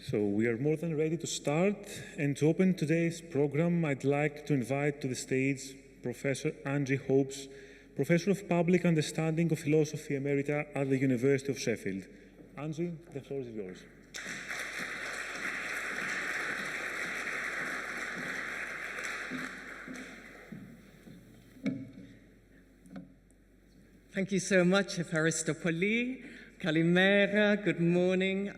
So we are more than ready to start, and to open today's program, I'd like to invite to the stage Professor Angie Hobbs, Professor of Public Understanding of Philosophy Emerita at the University of Sheffield. Angie, the floor is yours. Thank you so much, Aristotle. Kalimera, good morning.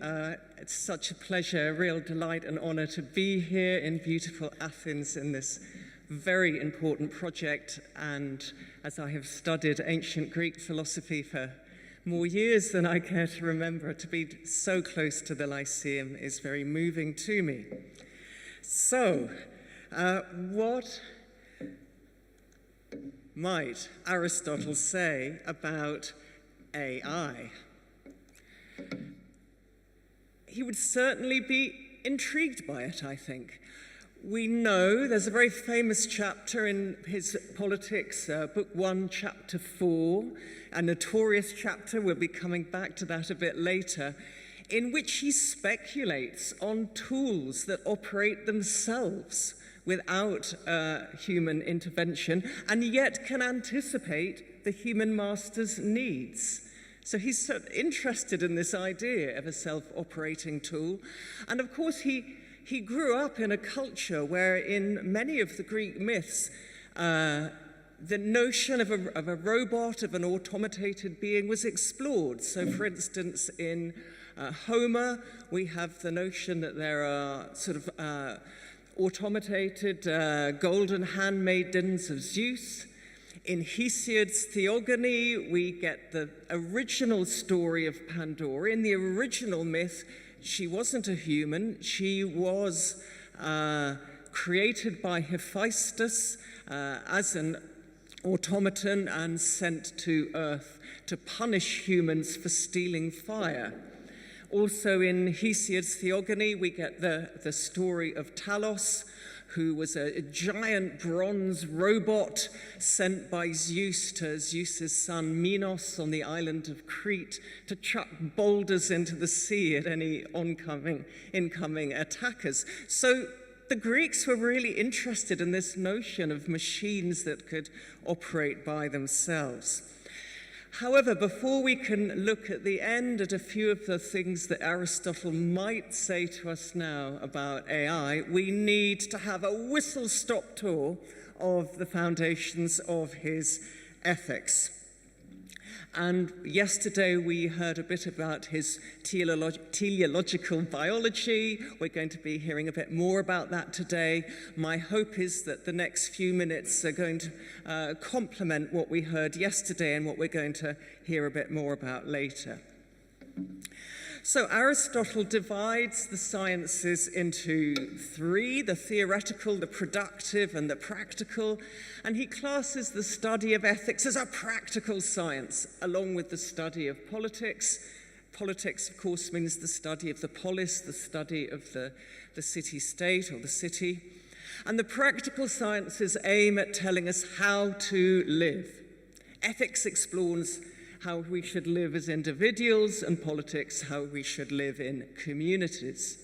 It's such a pleasure, a real delight and honor to be here in beautiful Athens in this very important project. And as I have studied ancient Greek philosophy for more years than I care to remember, to be so close to the Lyceum is very moving to me. So, what might Aristotle say about AI? He would certainly be intrigued by it, I think. We know there's a very famous chapter in his Politics, Book 1, Chapter 4, a notorious chapter, we'll be coming back to that a bit later, in which he speculates on tools that operate themselves without human intervention, and yet can anticipate the human master's needs. So he's so interested in this idea of a self-operating tool. And of course, he grew up in a culture where in many of the Greek myths, the notion of a robot, of an automated being was explored. So for instance, in Homer, we have the notion that there are sort of automated golden handmaidens of Zeus. In Hesiod's Theogony, we get the original story of Pandora. In the original myth, she wasn't a human. She was created by Hephaestus as an automaton and sent to Earth to punish humans for stealing fire. Also in Hesiod's Theogony, we get the story of Talos, who was a giant bronze robot sent by Zeus to Zeus's son Minos on the island of Crete to chuck boulders into the sea at any incoming attackers. So the Greeks were really interested in this notion of machines that could operate by themselves. However, before we can look at the end at a few of the things that Aristotle might say to us now about AI, we need to have a whistle-stop tour of the foundations of his ethics. And yesterday we heard a bit about his teleological biology. We're going to be hearing a bit more about that today. My hope is that the next few minutes are going to complement what we heard yesterday and what we're going to hear a bit more about later. So Aristotle divides the sciences into three: the theoretical, the productive, and the practical. And he classes the study of ethics as a practical science, along with the study of politics. Politics, of course, means the study of the polis, the study of the city-state or the city. And the practical sciences aim at telling us how to live. Ethics explores how we should live as individuals, and politics, how we should live in communities.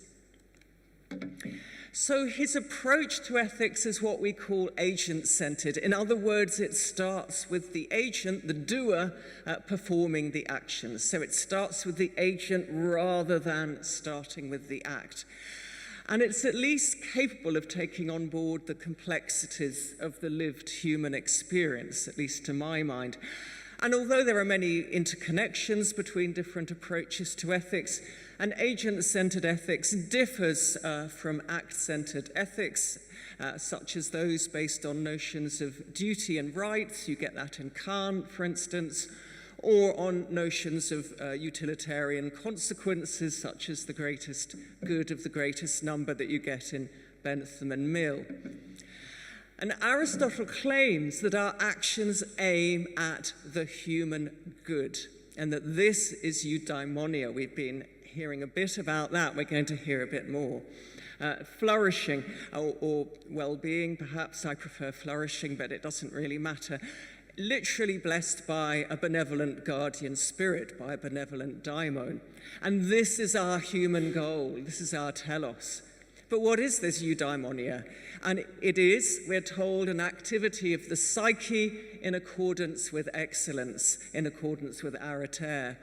So his approach to ethics is what we call agent-centered. In other words, it starts with the agent, the doer, performing the actions. So it starts with the agent rather than starting with the act. And it's at least capable of taking on board the complexities of the lived human experience, at least to my mind. And although there are many interconnections between different approaches to ethics, an agent-centered ethics differs from act-centered ethics, such as those based on notions of duty and rights. You get that in Kant, for instance, or on notions of utilitarian consequences, such as the greatest good of the greatest number that you get in Bentham and Mill. And Aristotle claims that our actions aim at the human good, and that this is eudaimonia. We've been hearing a bit about that. We're going to hear a bit more. Flourishing, or well-being, perhaps. I prefer flourishing, but it doesn't really matter. literally blessed by a benevolent guardian spirit, by a benevolent daimon. And this is our human goal. This is our telos. But what is this eudaimonia? And it is, we're told, an activity of the psyche in accordance with excellence, in accordance with arete.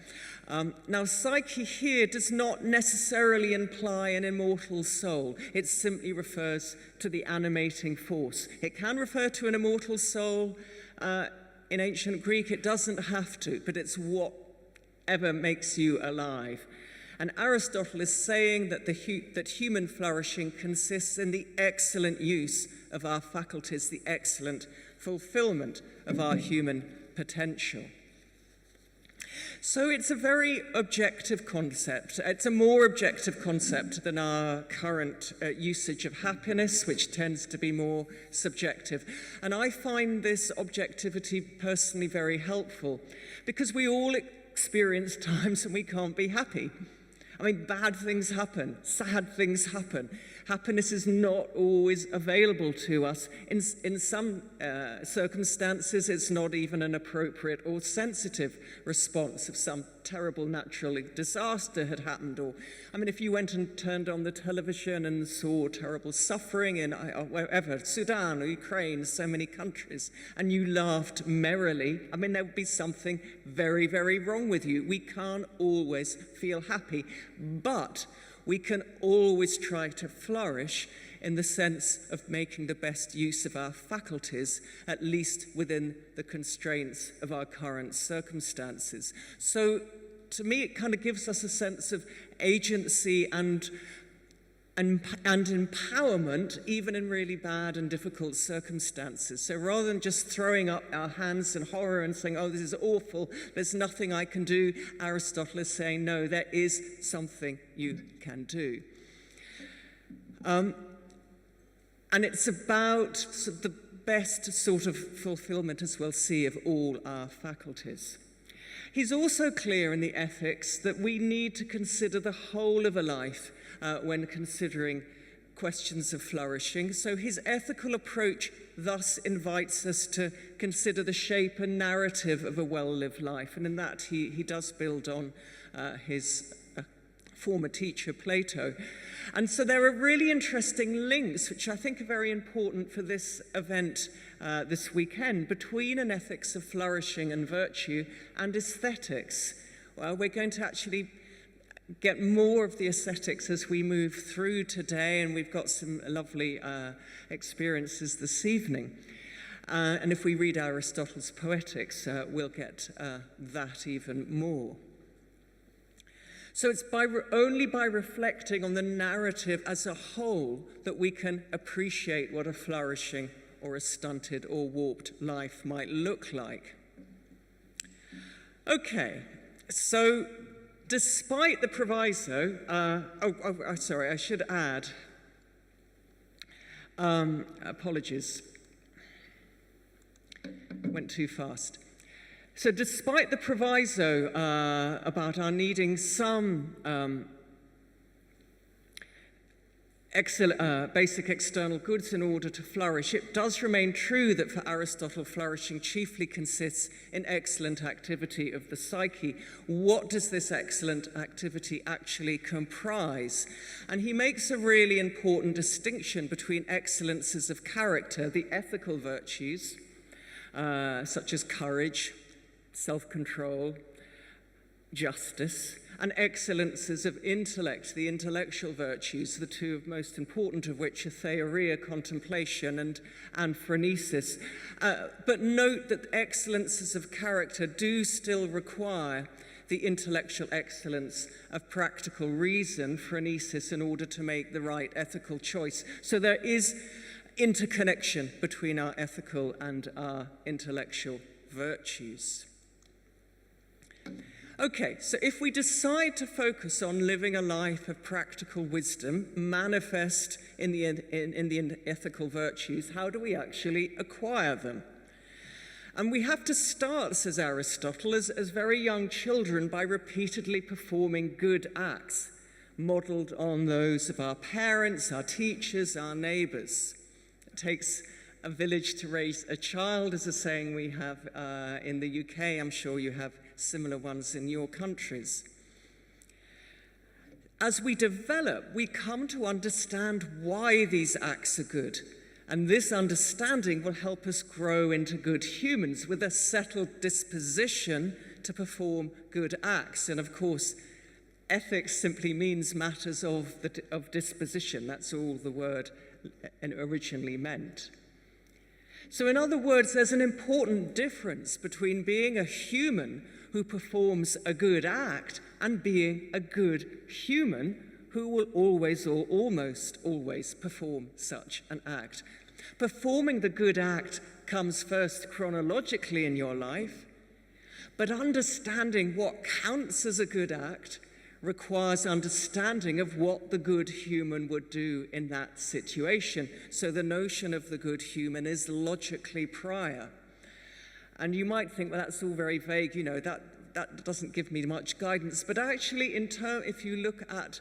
Now, psyche here does not necessarily imply an immortal soul. It simply refers to the animating force. It can refer to an immortal soul. In ancient Greek, it doesn't have to, but it's whatever makes you alive. And Aristotle is saying that that human flourishing consists in the excellent use of our faculties, the excellent fulfillment of our human potential. So it's a very objective concept. It's a more objective concept than our current usage of happiness, which tends to be more subjective. And I find this objectivity personally very helpful, because we all experience times when we can't be happy. I mean, bad things happen, sad things happen. Happiness is not always available to us. In some circumstances, it's not even an appropriate or sensitive response if some terrible natural disaster had happened. Or, I mean, if you went and turned on the television and saw terrible suffering in wherever, Sudan or Ukraine, so many countries, and you laughed merrily, I mean, there would be something very, very wrong with you. We can't always feel happy, but we can always try to flourish in the sense of making the best use of our faculties, at least within the constraints of our current circumstances. So to me, it kind of gives us a sense of agency and empowerment, even in really bad and difficult circumstances. So rather than just throwing up our hands in horror and saying, oh, this is awful, there's nothing I can do, Aristotle is saying, no, there is something you can do. And it's about the best sort of fulfillment, as we'll see, of all our faculties. He's also clear in the Ethics that we need to consider the whole of a life when considering questions of flourishing. So his ethical approach thus invites us to consider the shape and narrative of a well-lived life. And in that, he does build on his former teacher, Plato. And so there are really interesting links, which I think are very important for this event this weekend, between an ethics of flourishing and virtue and aesthetics. Well, we're going to actually get more of the aesthetics as we move through today, and we've got some lovely experiences this evening. And if we read Aristotle's Poetics, we'll get that even more. So it's only by reflecting on the narrative as a whole that we can appreciate what a flourishing or a stunted or warped life might look like. Okay, so despite the proviso, sorry, I should add, apologies, went too fast. So despite the proviso about our needing some basic external goods in order to flourish, it does remain true that for Aristotle, flourishing chiefly consists in excellent activity of the psyche. What does this excellent activity actually comprise? And he makes a really important distinction between excellences of character, the ethical virtues, such as courage, self-control, justice, and excellences of intellect, the intellectual virtues, the two most important of which are theoria, contemplation, and phronesis. But note that excellences of character do still require the intellectual excellence of practical reason, phronesis, in order to make the right ethical choice. So there is interconnection between our ethical and our intellectual virtues. Okay, so if we decide to focus on living a life of practical wisdom, manifest in the ethical virtues, how do we actually acquire them? And we have to start, says Aristotle, as very young children by repeatedly performing good acts, modeled on those of our parents, our teachers, our neighbors. It takes a village to raise a child is a saying we have in the UK. I'm sure you have similar ones in your countries. As we develop, we come to understand why these acts are good. And this understanding will help us grow into good humans with a settled disposition to perform good acts. And of course, ethics simply means matters of disposition. That's all the word originally meant. So in other words, there's an important difference between being a human who performs a good act and being a good human who will always or almost always perform such an act. Performing the good act comes first chronologically in your life, but understanding what counts as a good act requires understanding of what the good human would do in that situation. So the notion of the good human is logically prior. And you might think, well, that's all very vague, that doesn't give me much guidance. But actually, if you look at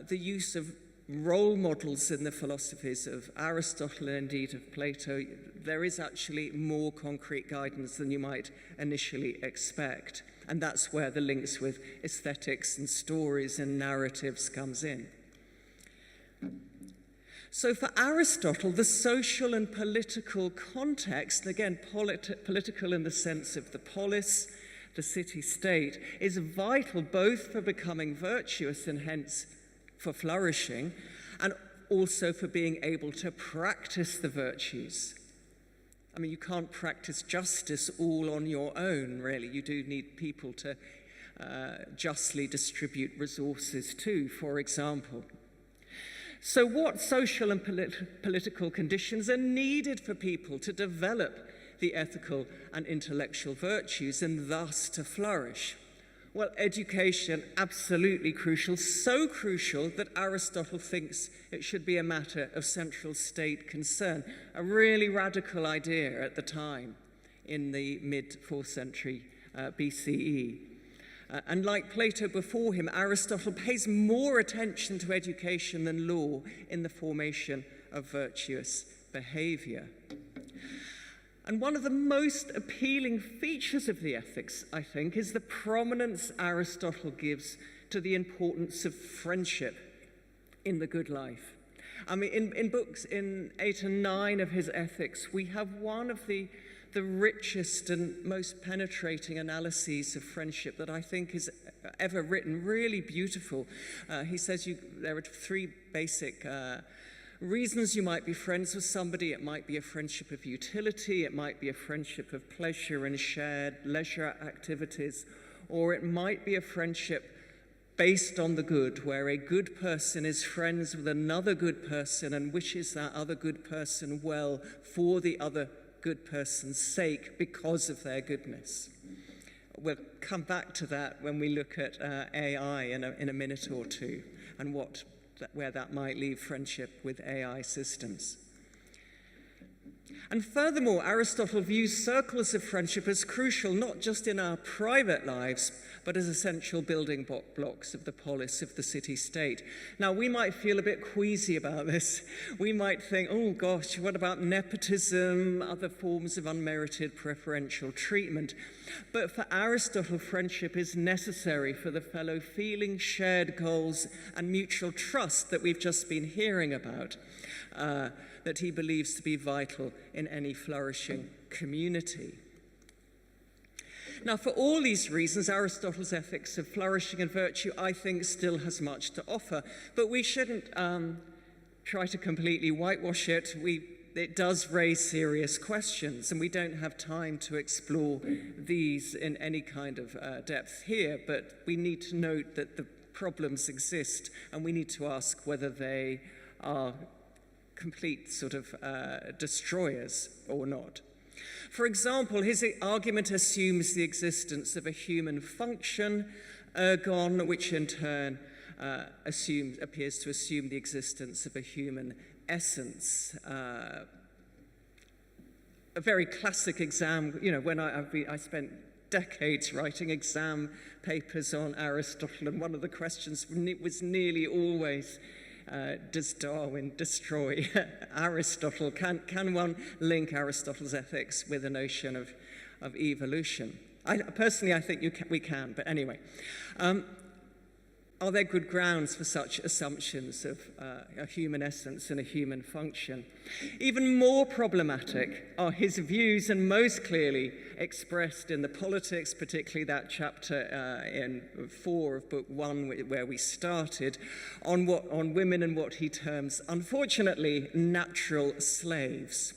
the use of role models in the philosophies of Aristotle and indeed of Plato, there is actually more concrete guidance than you might initially expect. And that's where the links with aesthetics and stories and narratives comes in. So for Aristotle, the social and political context, again, political in the sense of the polis, the city-state, is vital both for becoming virtuous and hence for flourishing, and also for being able to practice the virtues. I mean, you can't practice justice all on your own, really. You do need people to justly distribute resources to, for example. So what social and political conditions are needed for people to develop the ethical and intellectual virtues and thus to flourish? Well, education, absolutely crucial, so crucial that Aristotle thinks it should be a matter of central state concern, a really radical idea at the time in the mid-4th century BCE. And like Plato before him, Aristotle pays more attention to education than law in the formation of virtuous behavior. And one of the most appealing features of the ethics, I think, is the prominence Aristotle gives to the importance of friendship in the good life. I mean, in books, in 8 and 9 of his ethics, we have one of the richest and most penetrating analyses of friendship that I think is ever written, really beautiful. He says there are 3 basic reasons you might be friends with somebody. It might be a friendship of utility, it might be a friendship of pleasure and shared leisure activities, or it might be a friendship based on the good, where a good person is friends with another good person and wishes that other good person well for the other good person's sake because of their goodness. We'll come back to that when we look at AI in a minute or two, and where that might leave friendship with AI systems. And furthermore, Aristotle views circles of friendship as crucial, not just in our private lives, but as essential building blocks of the polis, of the city-state. Now, we might feel a bit queasy about this. We might think, oh gosh, what about nepotism, other forms of unmerited preferential treatment? But for Aristotle, friendship is necessary for the fellow feeling, shared goals, and mutual trust that we've just been hearing about, that he believes to be vital in any flourishing community. Now, for all these reasons, Aristotle's ethics of flourishing and virtue, I think, still has much to offer. But we shouldn't try to completely whitewash it. It does raise serious questions, and we don't have time to explore these in any kind of depth here. But we need to note that the problems exist, and we need to ask whether they are complete sort of destroyers or not. For example, his argument assumes the existence of a human function, ergon, which in turn appears to assume the existence of a human essence. A very classic exam, when I spent decades writing exam papers on Aristotle, and one of the questions was nearly always, does Darwin destroy Aristotle? Can one link Aristotle's ethics with the notion of evolution? Personally, I think we can, but anyway. Are there good grounds for such assumptions of a human essence and a human function? Even more problematic are his views, and most clearly expressed in the Politics, particularly that chapter in 4 of Book 1, where we started, on women and what he terms, unfortunately, natural slaves.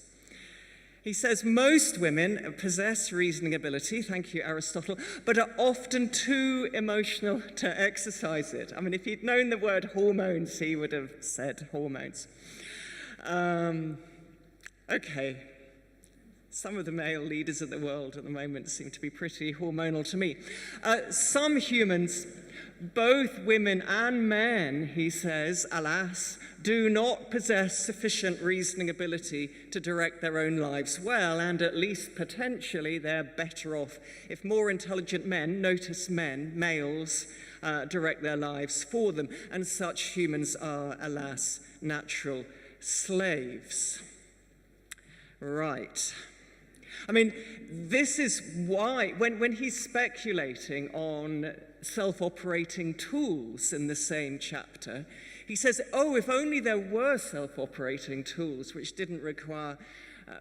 He says most women possess reasoning ability, thank you, Aristotle, but are often too emotional to exercise it. I mean, if he'd known the word hormones, he would have said hormones. Okay. Some of the male leaders of the world at the moment seem to be pretty hormonal to me. Some humans, both women and men, he says, alas, do not possess sufficient reasoning ability to direct their own lives well, and at least potentially they're better off if more intelligent men, notice men, males, direct their lives for them, and such humans are, alas, natural slaves. Right. I mean, this is why, when he's speculating on self-operating tools in the same chapter, he says, oh, if only there were self-operating tools which didn't require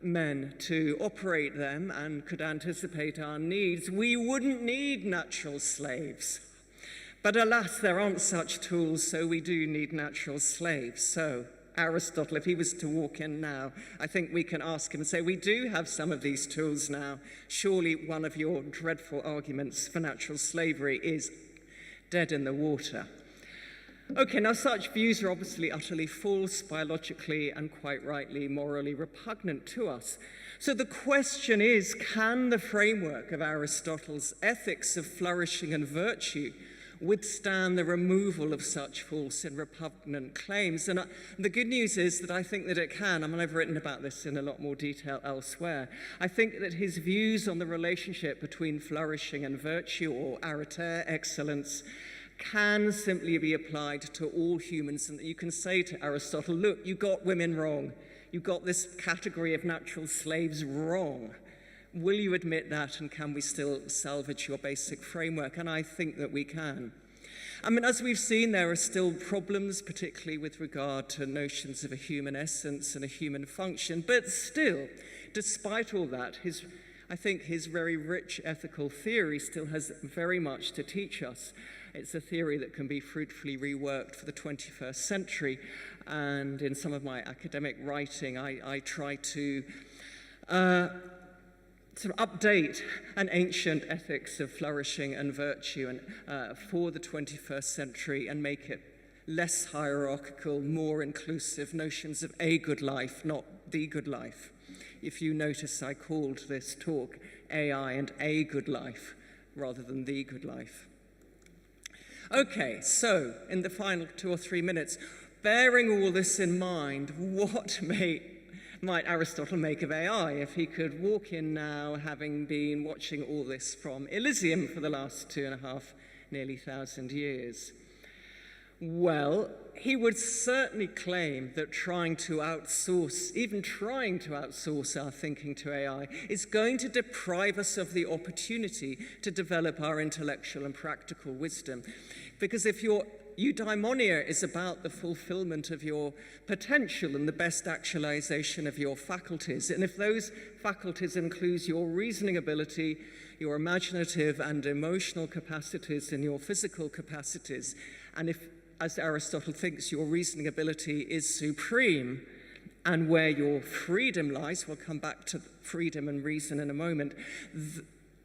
men to operate them and could anticipate our needs, we wouldn't need natural slaves. But alas, there aren't such tools, so we do need natural slaves. So Aristotle, if he was to walk in now, I think we can ask him and say, we do have some of these tools now. Surely one of your dreadful arguments for natural slavery is dead in the water. Okay, now such views are obviously utterly false, biologically and quite rightly morally repugnant to us. So the question is, can the framework of Aristotle's ethics of flourishing and virtue withstand the removal of such false and repugnant claims? And the good news is that I think that it can. I mean, I've written about this in a lot more detail elsewhere. I think that his views on the relationship between flourishing and virtue, or arete, excellence, can simply be applied to all humans, and that you can say to Aristotle, look, you got women wrong. You got this category of natural slaves wrong. Will you admit that, and can we still salvage your basic framework? And I think that we can. I mean, as we've seen, there are still problems, particularly with regard to notions of a human essence and a human function. But still, despite all that, I think his very rich ethical theory still has very much to teach us. It's a theory that can be fruitfully reworked for the 21st century. And in some of my academic writing, I try to sort of update an ancient ethics of flourishing and virtue and for the 21st century and make it less hierarchical, more inclusive notions of a good life, not the good life. If you notice, I called this talk AI and a good life rather than the good life. Okay, so in the final 2 or 3 minutes, bearing all this in mind, what might Aristotle make of AI if he could walk in now, having been watching all this from Elysium for the last 2.5, nearly 1,000 years? Well, he would certainly claim that even trying to outsource our thinking to AI is going to deprive us of the opportunity to develop our intellectual and practical wisdom. Because if your eudaimonia is about the fulfillment of your potential and the best actualization of your faculties, and if those faculties include your reasoning ability, your imaginative and emotional capacities, and your physical capacities, and if, as Aristotle thinks, your reasoning ability is supreme, and where your freedom lies, we'll come back to freedom and reason in a moment,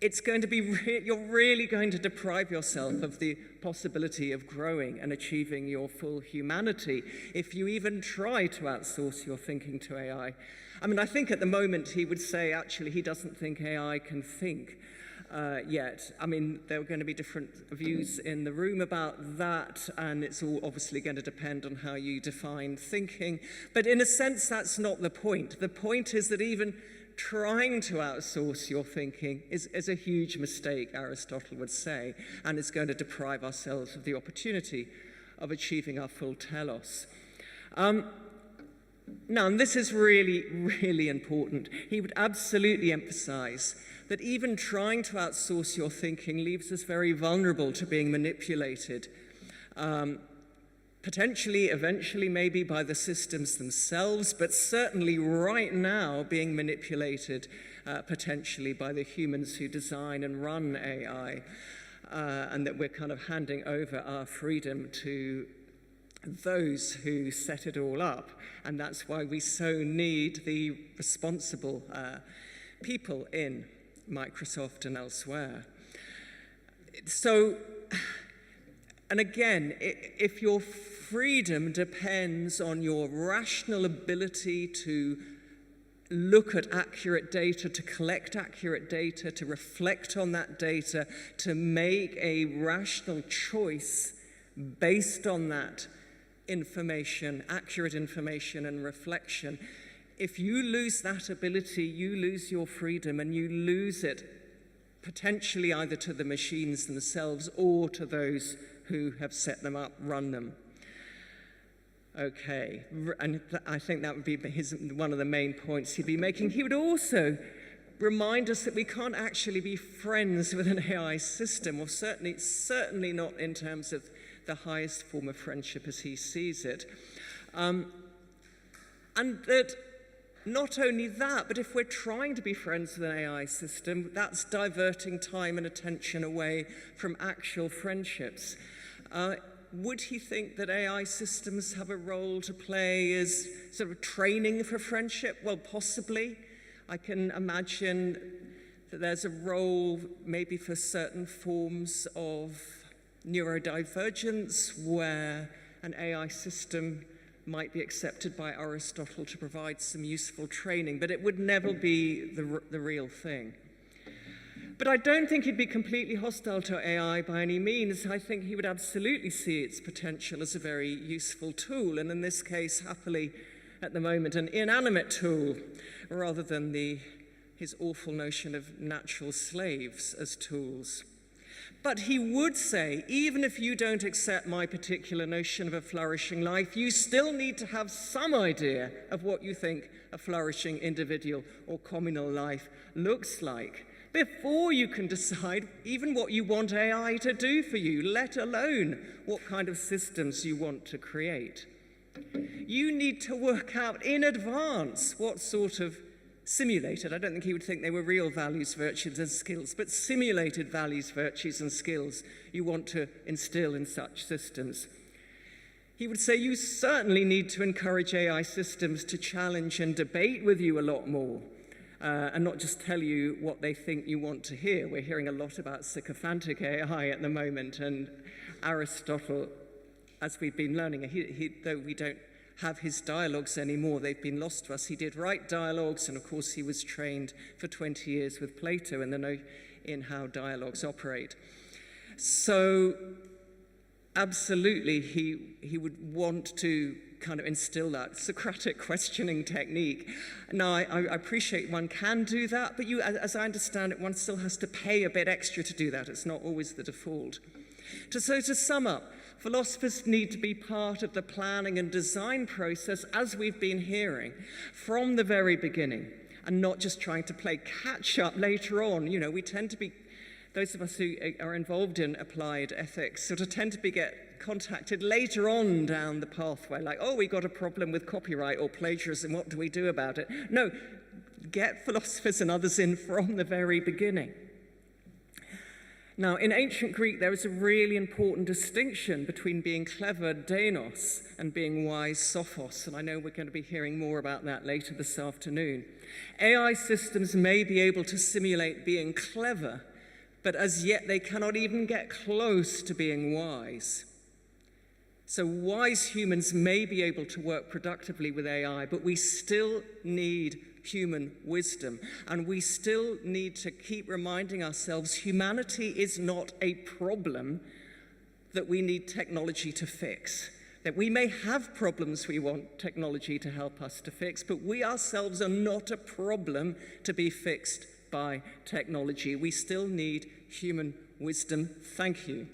it's going to be, you're really going to deprive yourself of the possibility of growing and achieving your full humanity if you even try to outsource your thinking to AI. I mean, I think at the moment he would say, actually, he doesn't think AI can think yet. I mean, there are going to be different views in the room about that, and it's all obviously going to depend on how you define thinking. But in a sense, that's not the point. The point is that even trying to outsource your thinking is a huge mistake, Aristotle would say, and it's going to deprive ourselves of the opportunity of achieving our full telos. Now, and this is really, really important. He would absolutely emphasize that even trying to outsource your thinking leaves us very vulnerable to being manipulated, potentially, eventually, maybe by the systems themselves, but certainly right now being manipulated potentially by the humans who design and run AI, and that we're kind of handing over our freedom to those who set it all up. And that's why we so need the responsible people in Microsoft and elsewhere. So, and again, if your freedom depends on your rational ability to look at accurate data, to collect accurate data, to reflect on that data, to make a rational choice based on that information, accurate information and reflection, if you lose that ability, you lose your freedom, and you lose it potentially either to the machines themselves or to those who have set them up, run them. Okay, and I think that would be one of the main points he'd be making. He would also remind us that we can't actually be friends with an AI system, or certainly not in terms of the highest form of friendship as he sees it. And that not only that, but if we're trying to be friends with an AI system, that's diverting time and attention away from actual friendships. Would he think that AI systems have a role to play as sort of training for friendship? Well, possibly. I can imagine that there's a role maybe for certain forms of neurodivergence where an AI system might be accepted by Aristotle to provide some useful training, but it would never be the real thing. But I don't think he'd be completely hostile to AI by any means. I think he would absolutely see its potential as a very useful tool, and in this case, happily, at the moment, an inanimate tool, rather than his awful notion of natural slaves as tools. But he would say, even if you don't accept my particular notion of a flourishing life, you still need to have some idea of what you think a flourishing individual or communal life looks like before you can decide even what you want AI to do for you, let alone what kind of systems you want to create. You need to work out in advance what sort of simulated, I don't think he would think they were real values, virtues, and skills, but simulated values, virtues, and skills you want to instill in such systems. He would say you certainly need to encourage AI systems to challenge and debate with you a lot more, and not just tell you what they think you want to hear. We're hearing a lot about sycophantic AI at the moment, and Aristotle, as we've been learning, though we don't have his dialogues anymore, they've been lost to us. He did write dialogues, and of course he was trained for 20 years with Plato in how dialogues operate. So absolutely he would want to kind of instill that Socratic questioning technique. Now, I appreciate one can do that, but as I understand it, one still has to pay a bit extra to do that. It's not always the default. So to sum up, philosophers need to be part of the planning and design process, as we've been hearing, from the very beginning, and not just trying to play catch-up later on. You know, we tend to be, those of us who are involved in applied ethics sort of tend to get contacted later on down the pathway, like, oh, we got a problem with copyright or plagiarism, what do we do about it? No, get philosophers and others in from the very beginning. Now, in ancient Greek, there was a really important distinction between being clever, deinos, and being wise, sophos, and I know we're going to be hearing more about that later this afternoon. AI systems may be able to simulate being clever, but as yet they cannot even get close to being wise. So wise humans may be able to work productively with AI, but we still need human wisdom. And we still need to keep reminding ourselves humanity is not a problem that we need technology to fix. That we may have problems we want technology to help us to fix, but we ourselves are not a problem to be fixed by technology. We still need human wisdom. Thank you.